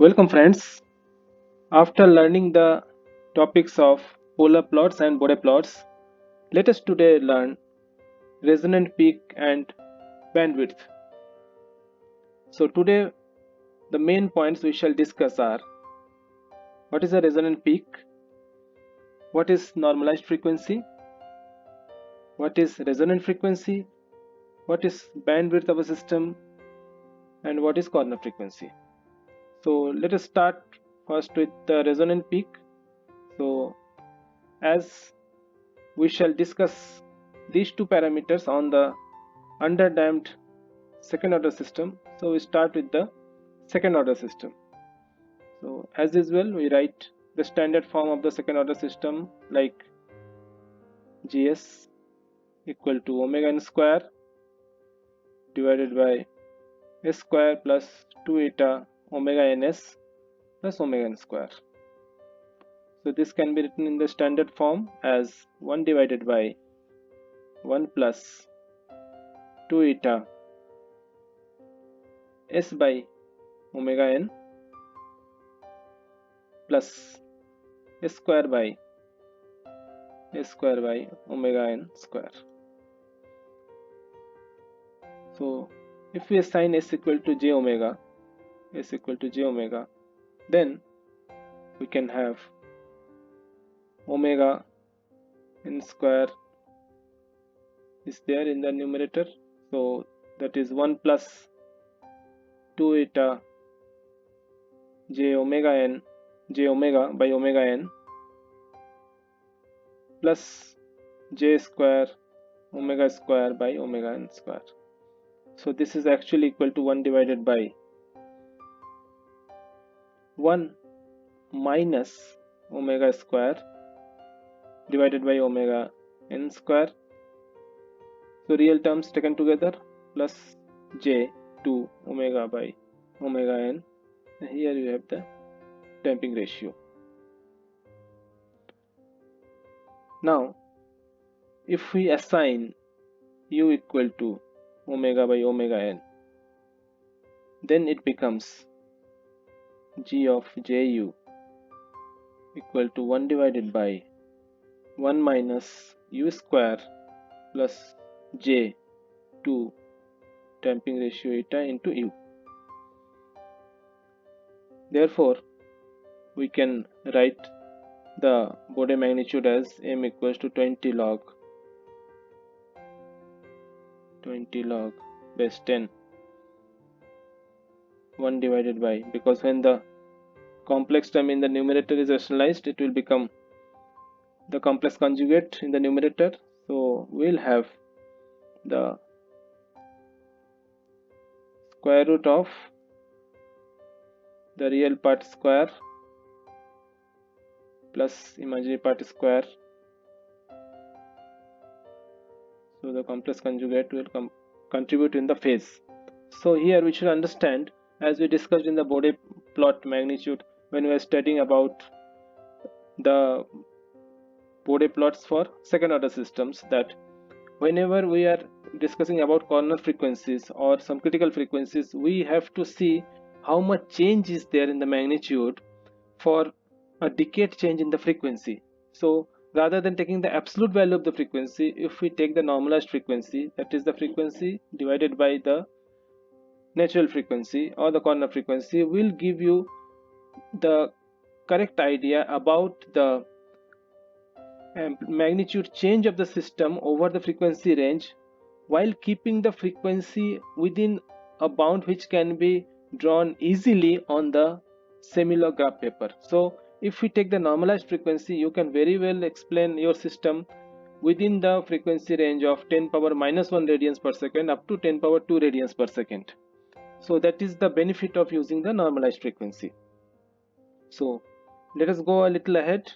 Welcome friends. After learning the topics of polar plots and Bode plots, let us today learn resonant peak and bandwidth. So today the main points we shall discuss are: what is a resonant peak, what is normalized frequency, what is resonant frequency, what is bandwidth of a system, and what is corner frequency. So let us start first with the resonant peak. So as we shall discuss these two parameters on the underdamped second order system, so we start with the second order system. So as usual, we write the standard form of the second order system like Gs equal to omega n square divided by s square plus 2 eta omega ns plus omega n square. So this can be written in the standard form as 1 divided by 1 plus 2 eta s by omega n plus s square by omega n square. So if we assign s equal to j omega, then we can have omega n square is there in the numerator, so that is 1 plus 2 eta j omega by omega n plus j square omega square by omega n square. So this is actually equal to 1 divided by 1 minus omega square divided by omega n square. So real terms taken together plus j 2 omega by omega n. And here you have the damping ratio. Now if we assign u equal to omega by omega n, then it becomes g of ju equal to 1 divided by 1 minus u square plus j 2 damping ratio eta into u. Therefore we can write the Bode magnitude as m equals to 20 log base 10 1 divided by, because when the complex term in the numerator is rationalized, it will become the complex conjugate in the numerator. So we'll have the square root of the real part square plus imaginary part square. So the complex conjugate will contribute in the phase. So here we should understand, as we discussed in the Bode plot magnitude when we are studying about the Bode plots for second order systems, that whenever we are discussing about corner frequencies or some critical frequencies, we have to see how much change is there in the magnitude for a decade change in the frequency. So rather than taking the absolute value of the frequency, if we take the normalized frequency, that is the frequency divided by the natural frequency or the corner frequency, will give you the correct idea about the magnitude change of the system over the frequency range, while keeping the frequency within a bound which can be drawn easily on the semi-log graph paper. So if we take the normalized frequency, you can very well explain your system within the frequency range of 10 power minus 1 radians per second up to 10 power 2 radians per second. So that is the benefit of using the normalized frequency. So let us go a little ahead.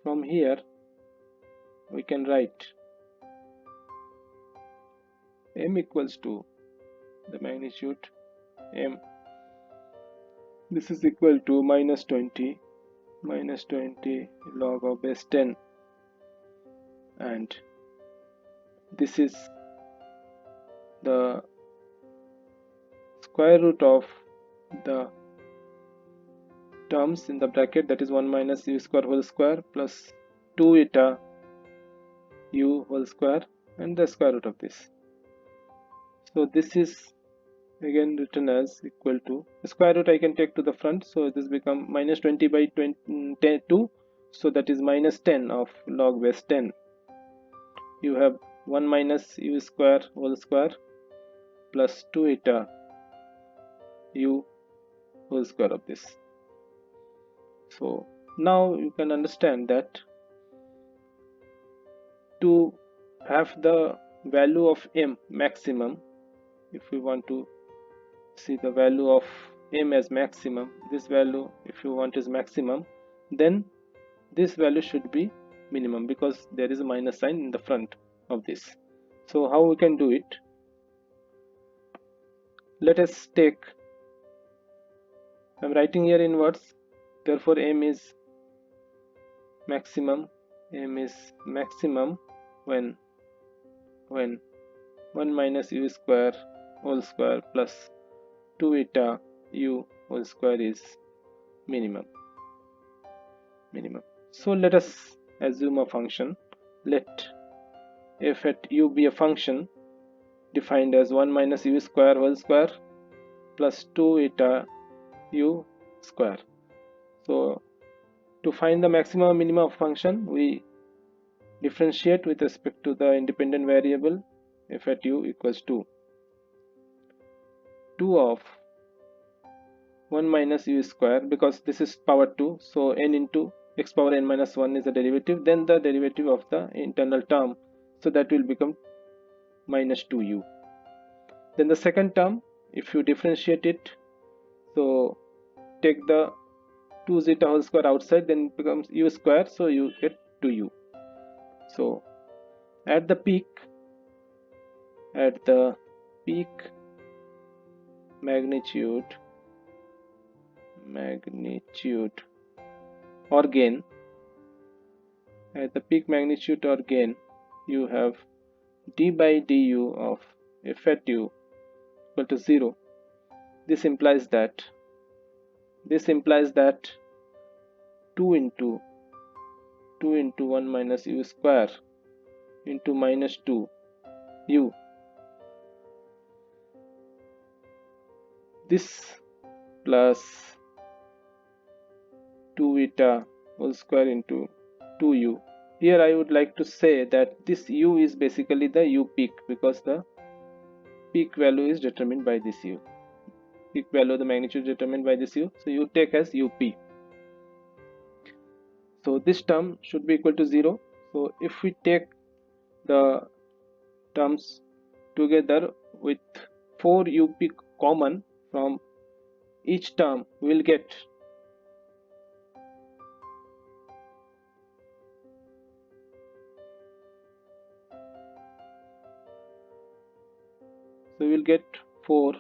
From here we can write m equals to the magnitude m, this is equal to minus 20 log of base 10, and this is the square root of the terms in the bracket, that is 1 minus u square whole square plus 2 eta u whole square and the square root of this. So this is again written as equal to the square root I can take to the front, so this become minus 20 by 2, so that is minus 10 of log base 10. You have 1 minus u square whole square plus 2 eta u whole square of this. So now you can understand that to have the value of m maximum, if we want to see the value of m as maximum, this value if you want is maximum, then this value should be minimum because there is a minus sign in the front of this. So how we can do it? Let us take, I'm writing here in words, therefore m is maximum when 1 minus u square whole square plus 2 eta u whole square is minimum. So let us assume a function. Let f at u be a function defined as 1 minus u square whole square plus 2 eta u square. So to find the maximum or minimum of function, we differentiate with respect to the independent variable f at u equals to 2 of 1 minus u square, because this is power 2, so n into x power n minus 1 is the derivative, then the derivative of the internal term, so that will become minus 2u. Then the second term, if you differentiate it, so take the 2 zeta whole square outside, then it becomes u square, so you get 2u. So at the peak magnitude or gain, at the peak magnitude or gain, you have d by du of f at u equal to 0. This implies that 2 into 1 minus u square into minus 2 u, this plus 2 eta whole square into 2u. Here I would like to say that this u is basically the u peak, because the peak value is determined by this u. Peak value of the magnitude is determined by this u, so you take as up. So this term should be equal to 0. So if we take the terms together with 4 up common from each term, we will get so we will get 4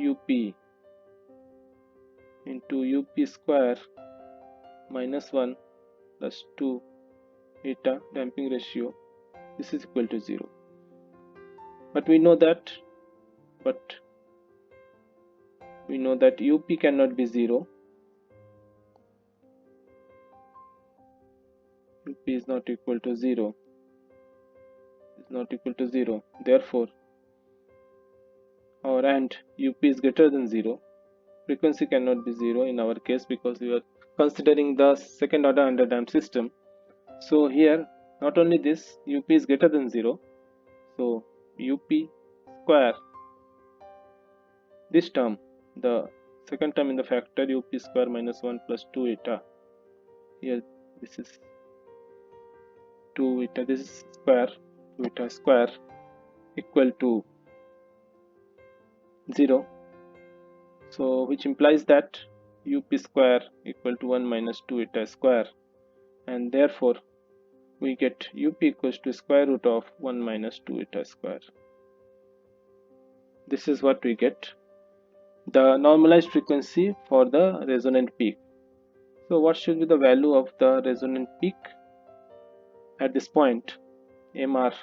up into up square minus 1 plus 2 eta damping ratio, this is equal to 0. But we know that up cannot be 0. Up is not equal to 0. Therefore, and up is greater than 0. Frequency cannot be 0 in our case, because we are considering the second order underdamped system. So here, not only this, up is greater than 0. So up square, this term, the second term in the factor, up square minus 1 plus 2 eta. Here this is 2 eta, this is square, 2 eta square equal to 0. So which implies that up square equal to 1 minus 2 eta square, and therefore we get up equals to square root of 1 minus 2 eta square. This is what we get, the normalized frequency for the resonant peak. So what should be the value of the resonant peak at this point? MR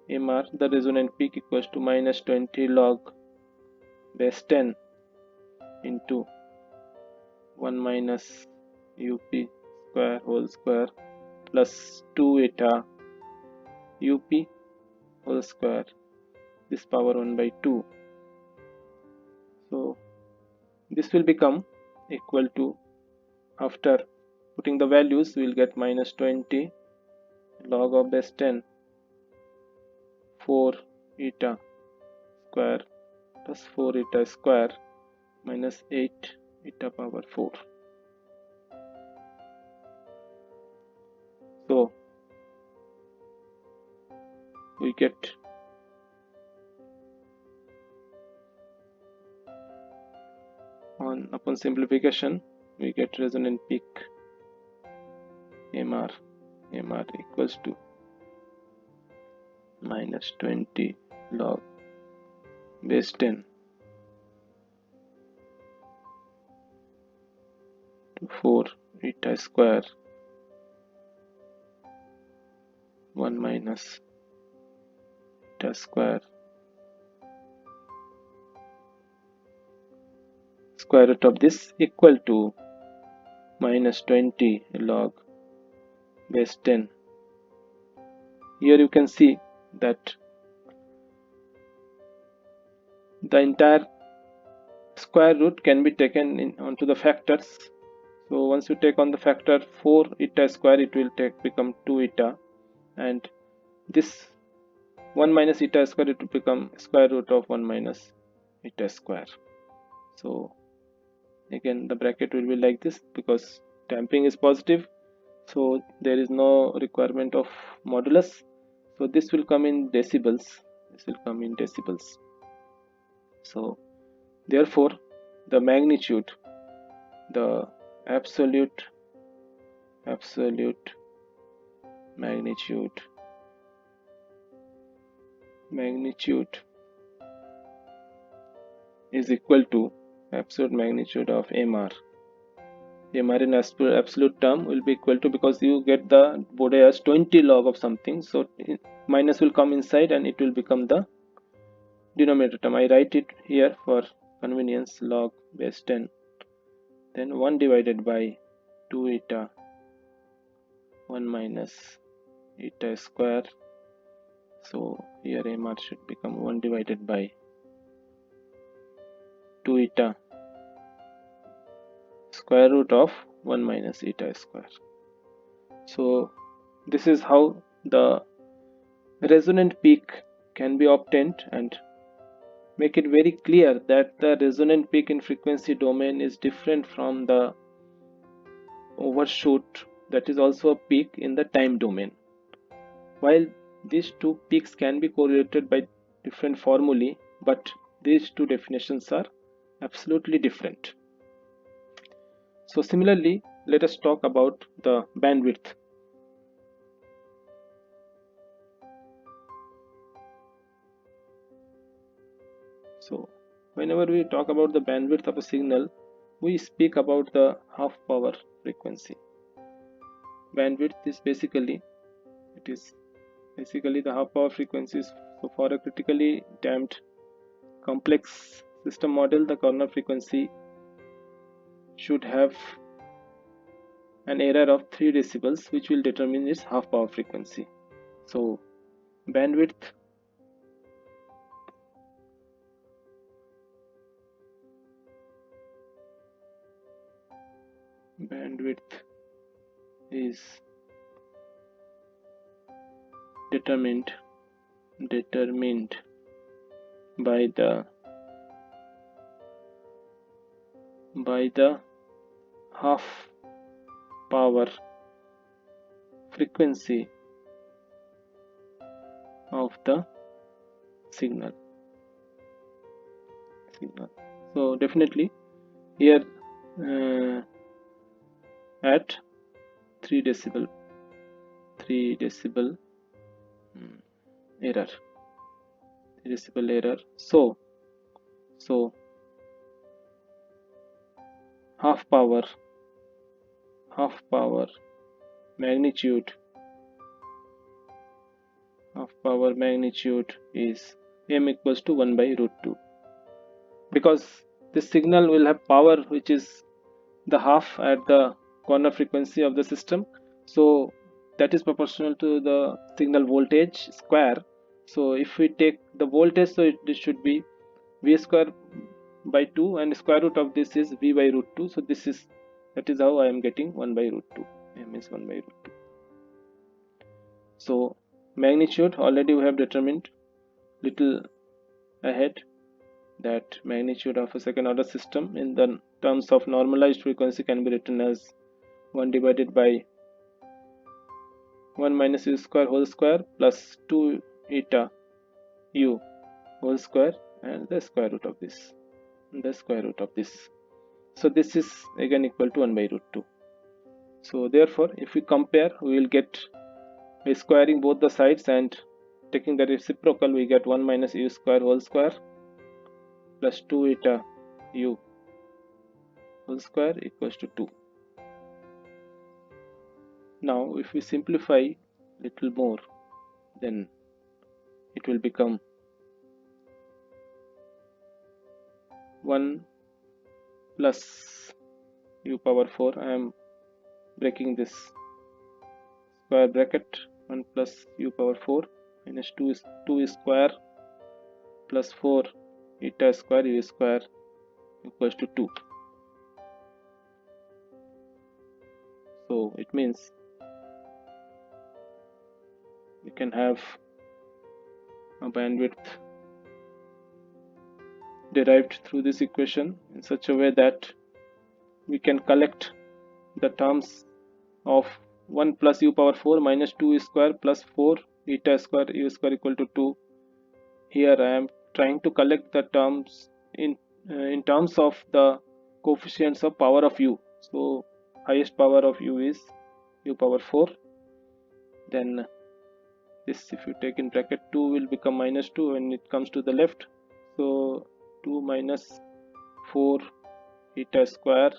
MR, the resonant peak, equals to minus 20 log base 10 into 1 minus UP square whole square plus 2 eta UP whole square, this power 1 by 2. So this will become equal to, after putting the values, we will get minus 20 log of base 10 4 eta square plus 4 eta square minus 8 eta power 4. So we get upon simplification, we get resonant peak MR equals to minus 20 log base 10 to 4 eta square 1 minus eta square square root of this equal to minus 20 log base 10. Here you can see that the entire square root can be taken onto the factors. So once you take on the factor 4 eta square, it will become 2 eta, and this 1 minus eta square, it will become square root of 1 minus eta square. So again the bracket will be like this, because damping is positive, so there is no requirement of modulus. So this will come in decibels. So therefore the magnitude, the absolute magnitude is equal to absolute magnitude of MR. MR in absolute term will be equal to, because you get the Bode as 20 log of something, so minus will come inside and it will become the denominator term. I write it here for convenience, log base 10, then 1 divided by 2 eta 1 minus eta square. So here MR should become 1 divided by 2 eta square root of 1 minus eta square. So this is how the resonant peak can be obtained, and make it very clear that the resonant peak in frequency domain is different from the overshoot, that is also a peak in the time domain. While these two peaks can be correlated by different formulae, but these two definitions are absolutely different. So similarly, let us talk about the bandwidth. So whenever we talk about the bandwidth of a signal, we speak about the half power frequency. Bandwidth is basically the half power frequencies. So for a critically damped complex system model, the corner frequency should have an error of 3 decibels, which will determine its half power frequency. So bandwidth is determined by the half power frequency of the signal. So definitely here at 3 decibel error. So half power magnitude of of power magnitude is m equals to 1 by root 2, because this signal will have power which is the half at the corner frequency of the system, so that is proportional to the signal voltage square. So if we take the voltage, so this should be v square by 2, and square root of this is v by root 2. So that is how I am getting 1 by root 2. M is 1 by root 2. So magnitude already we have determined little ahead, that magnitude of a second order system in the terms of normalized frequency can be written as 1 divided by 1 minus u square whole square plus 2 eta u whole square, and the square root of this, so this is again equal to 1 by root 2. So therefore if we compare, we will get, by squaring both the sides and taking the reciprocal, we get 1 minus u square whole square plus 2 eta u whole square equals to 2. Now if we simplify little more, then it will become 1 plus u power 4. I am breaking this square bracket. 1 plus u power 4 minus 2 square plus 4 eta square u square equals to 2. So it means we can have a bandwidth derived through this equation in such a way that we can collect the terms of 1 plus u power 4 minus 2 square plus 4 eta square u square equal to 2. Here I am trying to collect the terms in terms of the coefficients of power of u. So highest power of u is u power 4. Then this, if you take in bracket, 2 will become minus 2 when it comes to the left. So 2 minus 4 eta square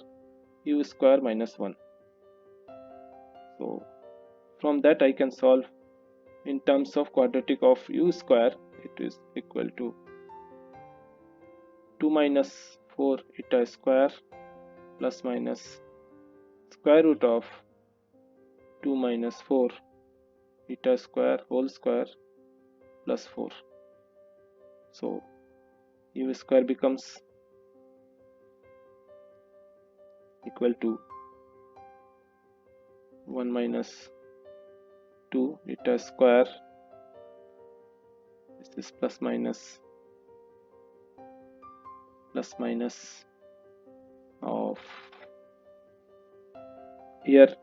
u square minus 1. So from that I can solve in terms of quadratic of u square. It is equal to 2 minus 4 eta square plus minus square root of 2 minus 4 eta square whole square plus 4. So u square becomes equal to 1 minus 2 eta square, this is plus minus of, here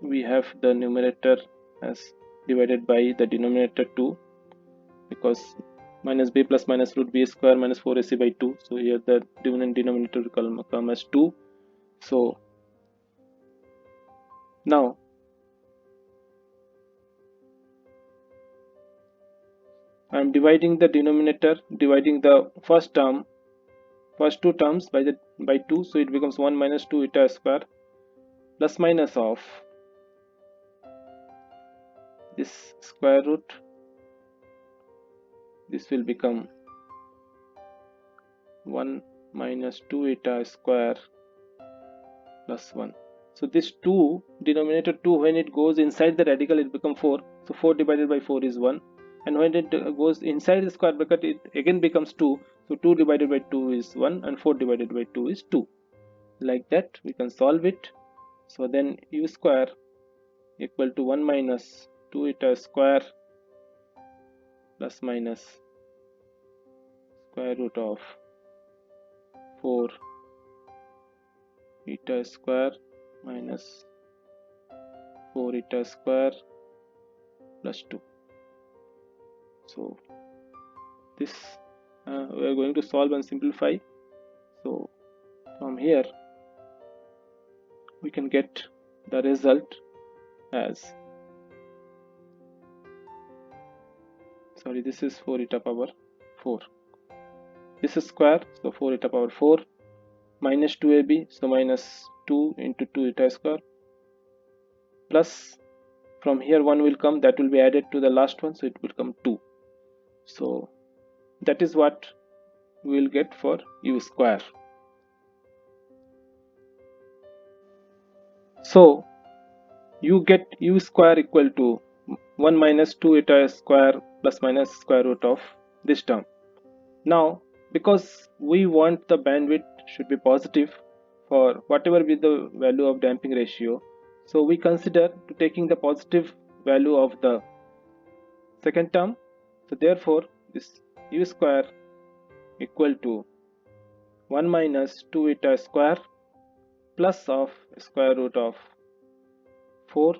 we have the numerator as divided by the denominator 2, because minus b plus minus root b square minus 4ac by 2. So here the denominator will come as 2. So now I am dividing the denominator, dividing the first two terms by 2, so it becomes 1 minus 2 eta square plus minus of this square root. This will become 1 minus 2 eta square plus 1. So this 2, denominator 2, when it goes inside the radical, it becomes 4. So 4 divided by 4 is 1. And when it goes inside the square bracket, it again becomes 2. So 2 divided by 2 is 1, and 4 divided by 2 is 2. Like that we can solve it. So then u square equal to 1 minus 2 eta square plus minus square root of 4 eta square minus 4 eta square plus 2. So this we are going to solve and simplify. So from here we can get the result as, sorry, this is 4 eta power 4, this is square, so 4 eta power 4 minus 2ab, so minus 2 into 2 eta square plus From here 1 will come, that will be added to the last one, so it will come 2. So that is what we will get for u square. So you get u square equal to 1 minus 2 eta square plus minus square root of this term. Now, because we want the bandwidth should be positive for whatever be the value of damping ratio, so we consider to taking the positive value of the second term. So therefore, this u square equal to 1 minus 2 eta square plus of square root of 4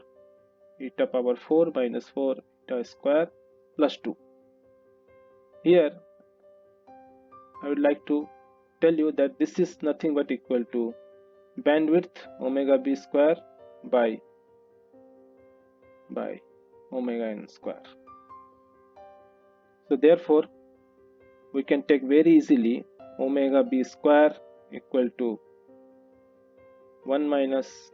eta power 4 minus 4 eta square plus 2. Here I would like to tell you that this is nothing but equal to bandwidth omega b square by omega n square. So therefore we can take very easily omega b square equal to 1 minus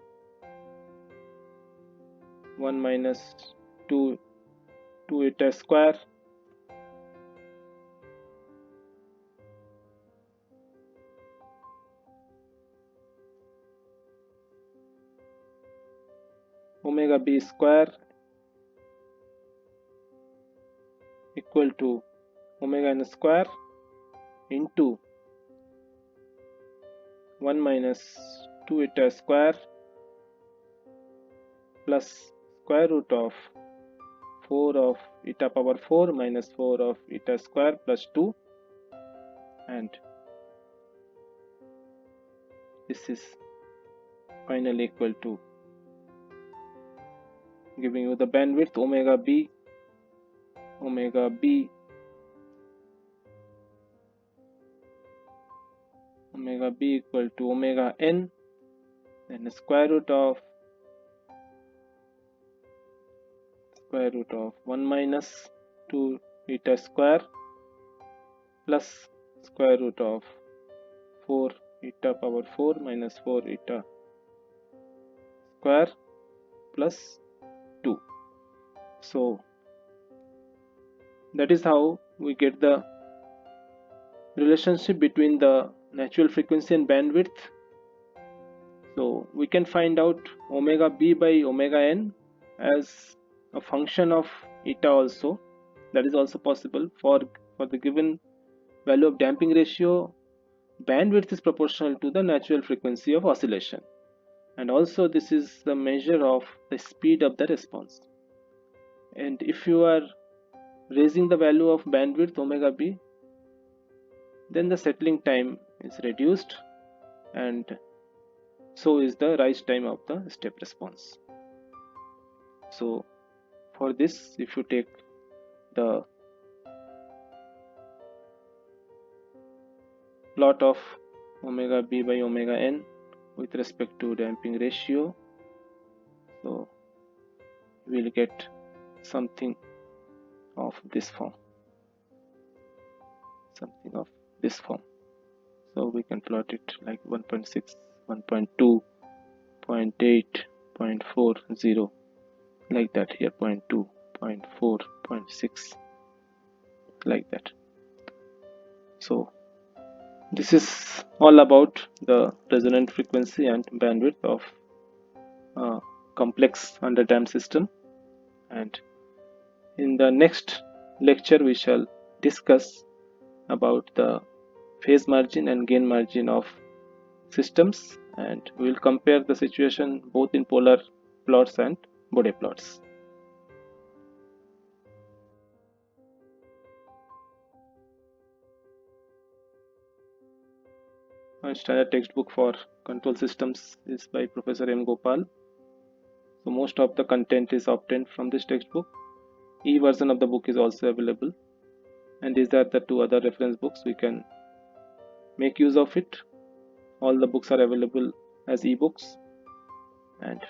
2 eta square omega b square equal to omega n square into 1 minus 2 eta square plus square root of 4 of eta power 4 minus 4 of eta square plus 2, and this is finally equal to giving you the bandwidth omega b equal to omega n, then square root of 1 minus 2 eta square plus square root of 4 eta power 4 minus 4 eta square plus 2. So that is how we get the relationship between the natural frequency and bandwidth. So we can find out omega b by omega n as a function of eta also. That is also possible for the given value of damping ratio. Bandwidth is proportional to the natural frequency of oscillation, and also this is the measure of the speed of the response. And if you are raising the value of bandwidth omega b, then the settling time is reduced, and so is the rise time of the step response. So for this, if you take the plot of omega b by omega n with respect to damping ratio, so we will get something of this form. So we can plot it like 1.6, 1.2, 0.8, 0.40, like that here, 0.2, 0.4, 0.6, like that. So this is all about the resonant frequency and bandwidth of a complex underdamped system, and in the next lecture we shall discuss about the phase margin and gain margin of systems, and we will compare the situation both in polar plots and Bode plots. A standard textbook for control systems is by Professor M. Gopal. So most of the content is obtained from this textbook. E-version of the book is also available, and these are the two other reference books. We can make use of it. All the books are available as e-books, and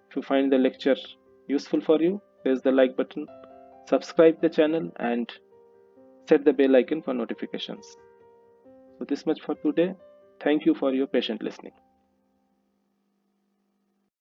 if you find the lecture useful for you, press the like button, subscribe the channel, and set the bell icon for notifications. So this much for today. Thank you for your patient listening.